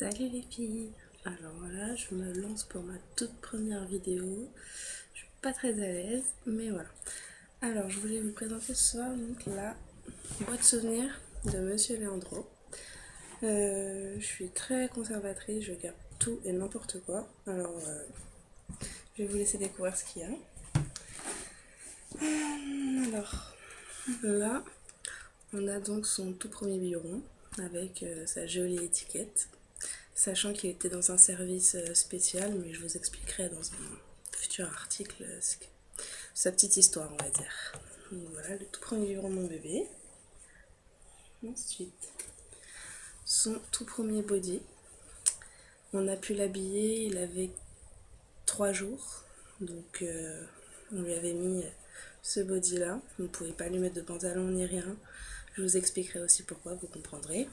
Salut les filles. Alors voilà, je me lance pour ma toute première vidéo. Je suis pas très à l'aise, mais voilà. Alors je voulais vous présenter ce soir donc la boîte souvenir de Monsieur Leandro. Je suis très conservatrice, je garde tout et n'importe quoi. Alors je vais vous laisser découvrir ce qu'il y a. Alors là, on a donc son tout premier biberon avec sa jolie étiquette. Sachant qu'il était dans un service spécial, mais je vous expliquerai dans un futur article sa petite histoire, on va dire. Donc voilà, le tout premier biberon de mon bébé. Ensuite, son tout premier body. On a pu l'habiller, il avait 3 jours. Donc on lui avait mis ce body là. On ne pouvait pas lui mettre de pantalon ni rien. Je vous expliquerai aussi pourquoi, vous comprendrez.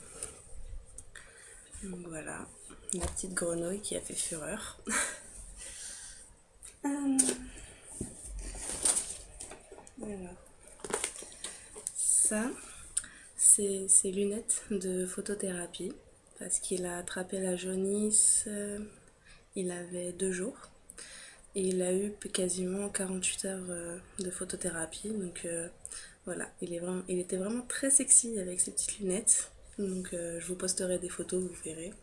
Donc voilà, la petite grenouille qui a fait fureur. Alors, ça, c'est ses lunettes de photothérapie parce qu'il a attrapé la jaunisse, il avait 2 jours et il a eu quasiment 48 heures de photothérapie. Donc voilà, il était vraiment très sexy avec ses petites lunettes. Donc je vous posterai des photos, vous verrez.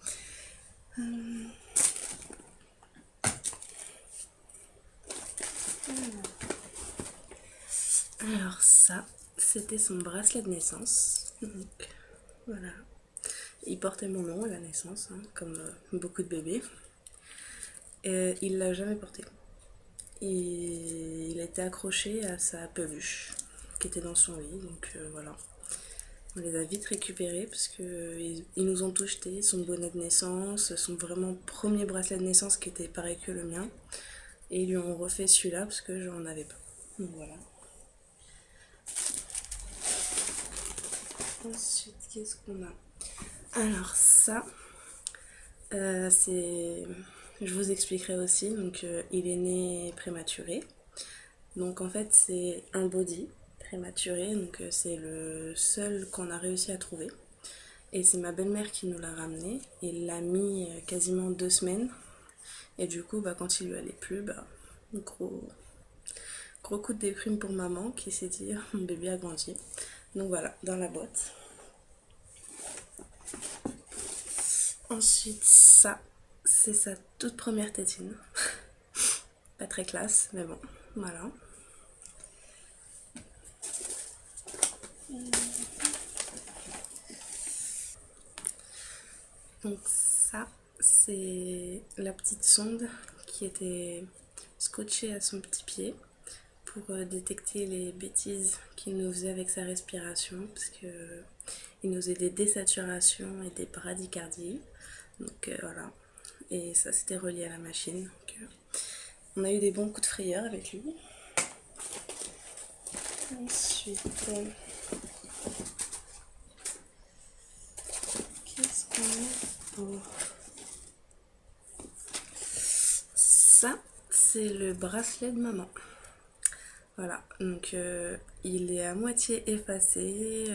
Alors ça, c'était son bracelet de naissance. Donc voilà. Il portait mon nom à la naissance, hein, comme beaucoup de bébés. Et il l'a jamais porté. Et il a été accroché à sa peluche qui était dans son lit. Donc voilà. On les a vite récupérés parce qu'ils nous ont tout jeté. Son bonnet de naissance, son vraiment premier bracelet de naissance qui était pareil que le mien. Et ils lui ont refait celui-là parce que j'en avais pas. Donc voilà. Ensuite, qu'est-ce qu'on a? Alors ça, c'est... Je vous expliquerai aussi. Donc il est né prématuré. Donc en fait c'est un body prématuré. Donc c'est le seul qu'on a réussi à trouver. Et c'est ma belle-mère qui nous l'a ramené. Il l'a mis quasiment 2 semaines. Et du coup quand il lui allait plus, gros coup de déprime pour maman qui s'est dit mon bébé a grandi. Donc voilà, dans la boîte. Ensuite, ça, c'est sa toute première tétine. Pas très classe, mais bon, voilà. Donc ça, c'est la petite sonde qui était scotchée à son petit pied pour détecter les bêtises qu'il nous faisait avec sa respiration, parce que il nous faisait des désaturations et des bradycardies. Donc voilà. Et ça, c'était relié à la machine. Donc, on a eu des bons coups de frayeur avec lui. Ensuite, qu'est-ce qu'on a pour... Ça, c'est le bracelet de maman. Voilà, donc il est à moitié effacé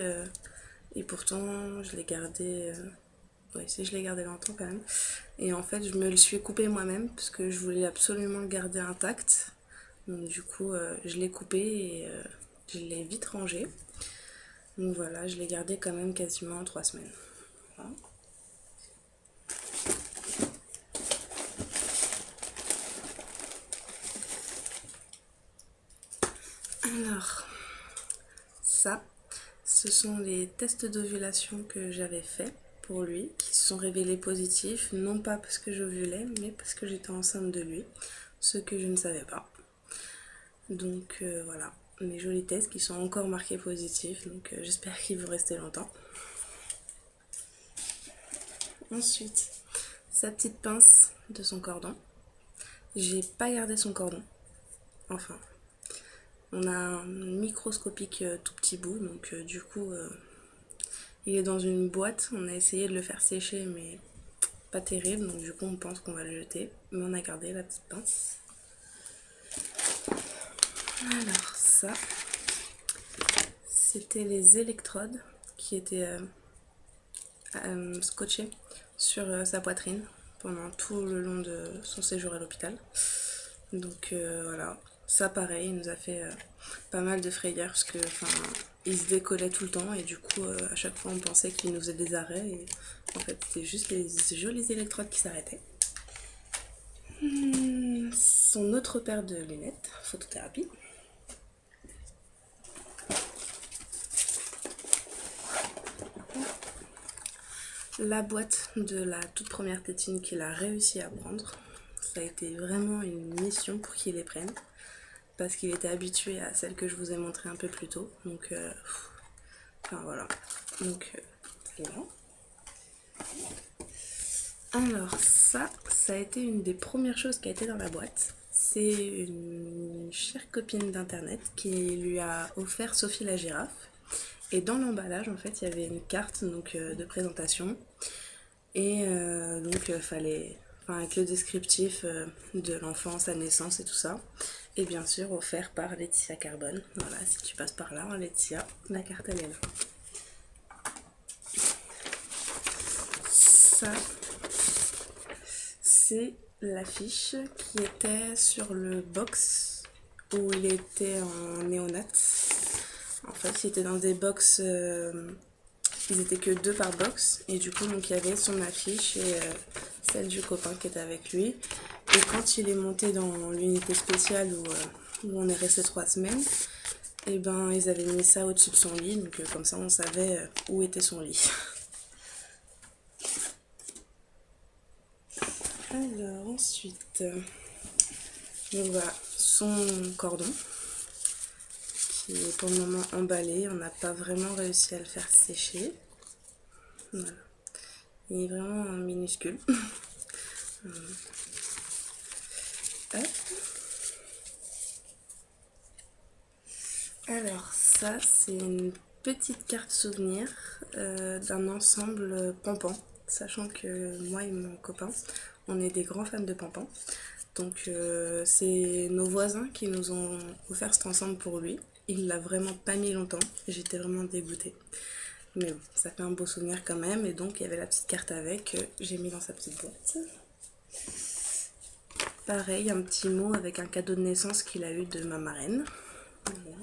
et pourtant je l'ai gardé... oui, si je l'ai gardé longtemps quand même. Et en fait, je me le suis coupé moi-même parce que je voulais absolument le garder intact. Donc du coup, je l'ai coupé et je l'ai vite rangé. Donc voilà, je l'ai gardé quand même quasiment 3 semaines. Voilà. Alors, ça, ce sont les tests d'ovulation que j'avais fait pour lui, qui se sont révélés positifs, non pas parce que j'ovulais, mais parce que j'étais enceinte de lui, ce que je ne savais pas. Donc voilà, mes jolis tests qui sont encore marqués positifs, donc j'espère qu'ils vont rester longtemps. Ensuite, sa petite pince de son cordon. J'ai pas gardé son cordon, enfin. On a un microscopique tout petit bout, donc du coup, il est dans une boîte. On a essayé de le faire sécher, mais pas terrible, donc du coup, on pense qu'on va le jeter. Mais on a gardé la petite pince. Alors, ça, c'était les électrodes qui étaient scotchées sur sa poitrine pendant tout le long de son séjour à l'hôpital. Donc voilà, ça pareil, il nous a fait pas mal de frayeurs parce que il se décollait tout le temps et du coup à chaque fois on pensait qu'il nous faisait des arrêts et en fait c'était juste les jolies électrodes qui s'arrêtaient. Son autre paire de lunettes, photothérapie. La boîte de la toute première tétine qu'il a réussi à prendre. Ça a été vraiment une mission pour qu'il les prenne. Parce qu'il était habitué à celle que je vous ai montrée un peu plus tôt. Donc, voilà. Donc, voilà. Alors, ça a été une des premières choses qui a été dans la boîte. C'est une chère copine d'internet qui lui a offert Sophie la girafe. Et dans l'emballage, en fait, il y avait une carte donc, de présentation. Et donc, fallait, avec le descriptif de l'enfant, sa naissance et tout ça. Et bien sûr, offert par Laetitia Carbone. Voilà, si tu passes par là, Laetitia, la carte elle est là. Ça, c'est l'affiche qui était sur le box où il était en néonat. En fait, il était dans des box, ils étaient que 2 par box, et du coup, donc il y avait son affiche et celle du copain qui était avec lui. Et quand il est monté dans l'unité spéciale où on est resté 3 semaines, et ben ils avaient mis ça au-dessus de son lit, donc comme ça on savait où était son lit. Alors ensuite, donc voilà, son cordon qui est pour le moment emballé, on n'a pas vraiment réussi à le faire sécher. Voilà. Il est vraiment minuscule. Hop. Alors ça c'est une petite carte souvenir d'un ensemble Pampan, sachant que moi et mon copain on est des grands fans de Pampan. Donc c'est nos voisins qui nous ont offert cet ensemble pour lui. Il l'a vraiment pas mis longtemps, j'étais vraiment dégoûtée. Mais bon, ça fait un beau souvenir quand même. Et donc il y avait la petite carte avec que j'ai mis dans sa petite boîte. Pareil, un petit mot avec un cadeau de naissance qu'il a eu de ma marraine. Voilà.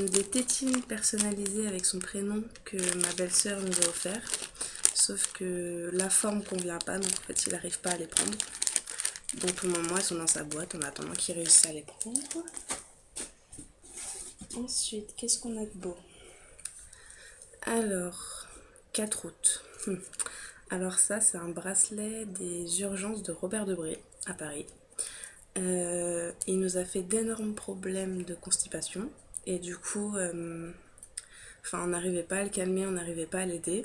Des tétines personnalisées avec son prénom que ma belle-sœur nous a offert. Sauf que la forme convient pas, donc en fait il n'arrive pas à les prendre. Donc pour le moment elles sont dans sa boîte en attendant qu'il réussisse à les prendre. Ensuite, qu'est-ce qu'on a de beau? Alors, 4 août. Alors ça c'est un bracelet des urgences de Robert Debré à Paris. Il nous a fait d'énormes problèmes de constipation et du coup on n'arrivait pas à le calmer, on n'arrivait pas à l'aider.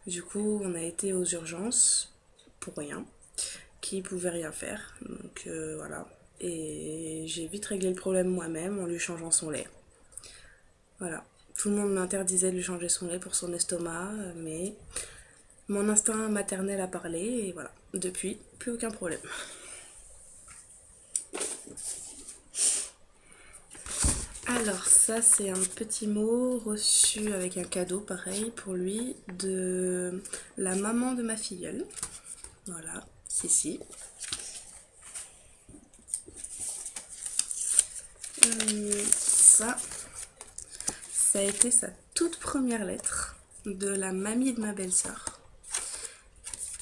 Du coup on a été aux urgences pour rien, qui pouvait rien faire. Donc voilà. Et j'ai vite réglé le problème moi-même en lui changeant son lait. Voilà. Tout le monde m'interdisait de lui changer son lait pour son estomac, mais mon instinct maternel a parlé et voilà. Depuis, plus aucun problème. Alors ça c'est un petit mot reçu avec un cadeau pareil pour lui de la maman de ma filleule. Voilà, Cécile. Ça a été sa toute première lettre de la mamie de ma belle-sœur.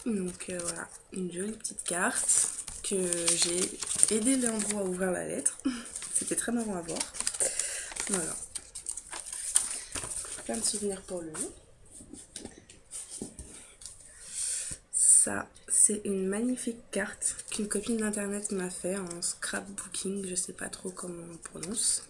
Donc voilà, une jolie petite carte que j'ai aidé Léandro à ouvrir la lettre. C'était très marrant à voir. Voilà. Plein de souvenirs pour lui. Ça, c'est une magnifique carte qu'une copine d'internet m'a fait en scrapbooking, je sais pas trop comment on prononce.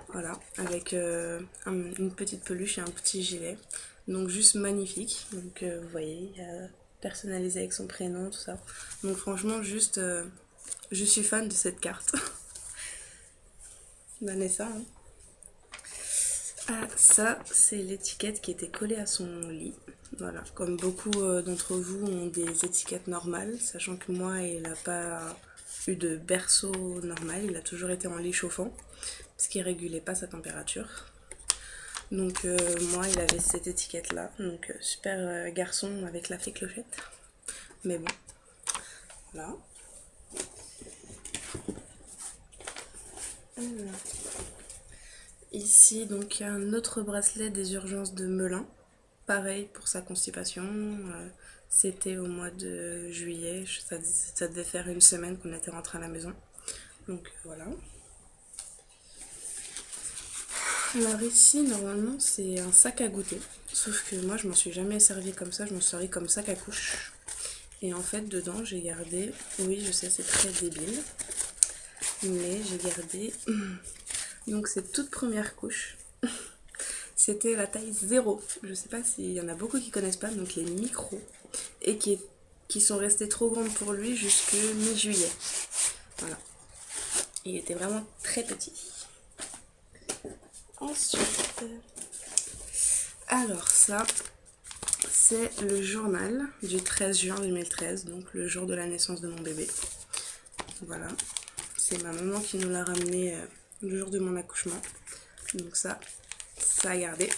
Voilà, avec une petite peluche et un petit gilet. Donc juste magnifique. Donc vous voyez, il y a personnalisé avec son prénom, tout ça. Donc franchement, juste, je suis fan de cette carte. Vanessa, hein. Ah, ça, c'est l'étiquette qui était collée à son lit. Voilà, comme beaucoup d'entre vous ont des étiquettes normales, sachant que moi, il n'a pas eu de berceau normal, il a toujours été en lit chauffant, parce qu'il régulait pas sa température. Donc moi il avait cette étiquette là, donc super garçon avec la fée clochette. Mais bon, voilà. Ici donc il y a un autre bracelet des urgences de Melun. Pareil pour sa constipation. C'était au mois de juillet, ça devait faire une semaine qu'on était rentré à la maison. Donc voilà. Alors ici normalement c'est un sac à goûter. Sauf que moi je m'en suis jamais servi comme ça, je m'en suis servi comme sac à couche. Et en fait dedans j'ai gardé, oui je sais c'est très débile, mais j'ai gardé donc cette toute première couche. C'était la taille 0. Je sais pas s'il y en a beaucoup qui connaissent pas, donc les micros. Et qui sont restés trop grandes pour lui jusque mi-juillet. Voilà. Il était vraiment très petit. Ensuite, alors ça, c'est le journal du 13 juin 2013, donc le jour de la naissance de mon bébé. Voilà. C'est ma maman qui nous l'a ramené le jour de mon accouchement. Donc ça a gardé.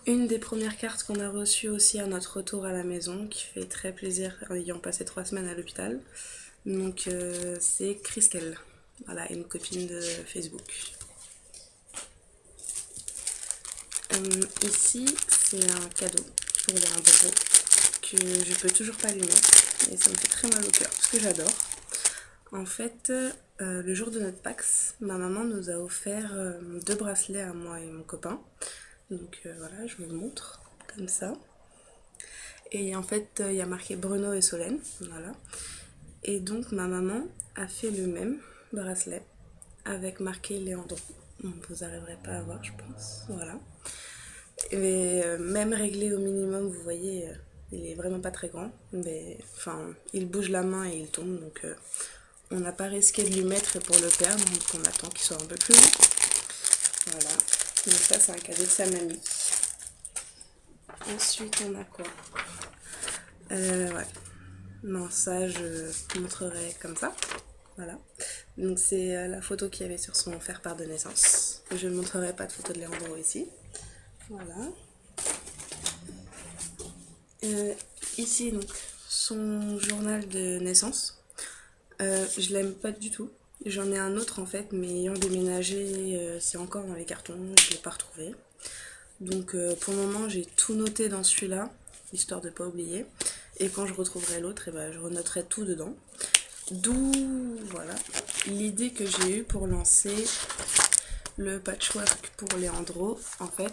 Une des premières cartes qu'on a reçues aussi à notre retour à la maison, qui fait très plaisir ayant passé 3 semaines à l'hôpital. Donc c'est Christelle, voilà, une copine de Facebook. Ici c'est un cadeau pour les 1 € que je peux toujours pas lui mettre et ça me fait très mal au cœur parce que j'adore. En fait, le jour de notre Pax, ma maman nous a offert 2 bracelets à moi et mon copain. Donc voilà, je vous le montre comme ça. Et en fait, il y a marqué Bruno et Solène, voilà. Et donc ma maman a fait le même bracelet avec marqué Léandro. Vous n'arriverez pas à voir, je pense, voilà. Et même réglé au minimum, vous voyez, il est vraiment pas très grand, mais enfin, il bouge la main et il tombe, donc on n'a pas risqué de lui mettre pour le perdre, donc on attend qu'il soit un peu plus long. Voilà, donc ça c'est un cadeau de sa mamie. Ensuite on a quoi? Ouais, non ça je montrerai comme ça, voilà. Donc c'est la photo qu'il y avait sur son faire-part de naissance. Je ne montrerai pas de photo de Léandro ici. Voilà. Ici donc son journal de naissance. Je l'aime pas du tout. J'en ai un autre en fait, mais ayant déménagé, c'est encore dans les cartons, je l'ai pas retrouvé. Donc pour le moment j'ai tout noté dans celui-là, histoire de pas oublier. Et quand je retrouverai l'autre, je renoterai tout dedans. D'où voilà l'idée que j'ai eue pour lancer le patchwork pour Léandro. En fait,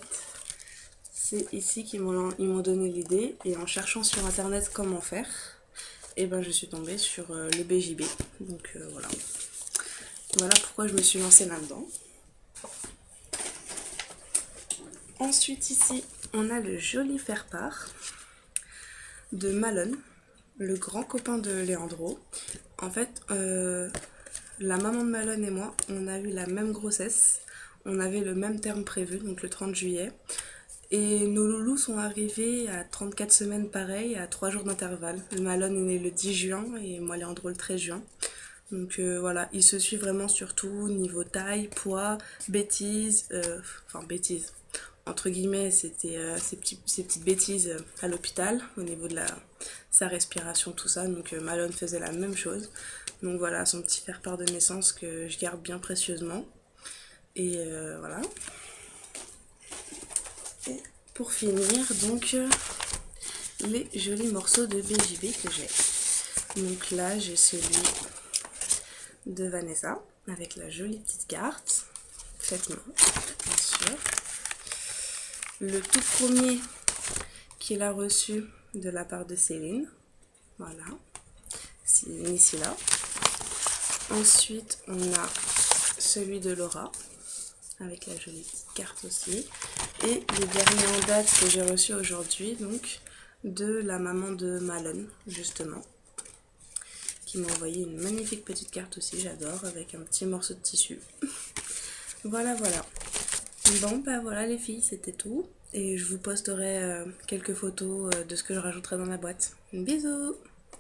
c'est ici qu'ils m'ont donné l'idée et en cherchant sur internet comment faire, et je suis tombée sur le BJB. Donc voilà. Voilà pourquoi je me suis lancée là-dedans. Ensuite ici, on a le joli faire-part de Malone, le grand copain de Léandro. En fait, la maman de Malone et moi, on a eu la même grossesse. On avait le même terme prévu, donc le 30 juillet. Et nos loulous sont arrivés à 34 semaines pareil, à 3 jours d'intervalle. Malone est né le 10 juin et moi Léandro le 13 juin. Donc voilà, ils se suivent vraiment surtout niveau taille, poids, bêtises, bêtises. Entre guillemets, c'était ces petites bêtises à l'hôpital au niveau de sa respiration, tout ça. Donc Malone faisait la même chose. Donc voilà, son petit faire-part de naissance que je garde bien précieusement. Et voilà. Et pour finir, donc, les jolis morceaux de BJB que j'ai. Donc là, j'ai celui de Vanessa, avec la jolie petite carte, faite main, bien sûr. Le tout premier qu'il a reçu de la part de Céline, voilà, ici là. Ensuite, on a celui de Laura, avec la jolie petite carte aussi. Et les derniers en date que j'ai reçus aujourd'hui, donc, de la maman de Malone, justement, qui m'a envoyé une magnifique petite carte aussi, j'adore, avec un petit morceau de tissu. Voilà, voilà. Bon, voilà les filles, c'était tout. Et je vous posterai quelques photos de ce que je rajouterai dans la boîte. Bisous!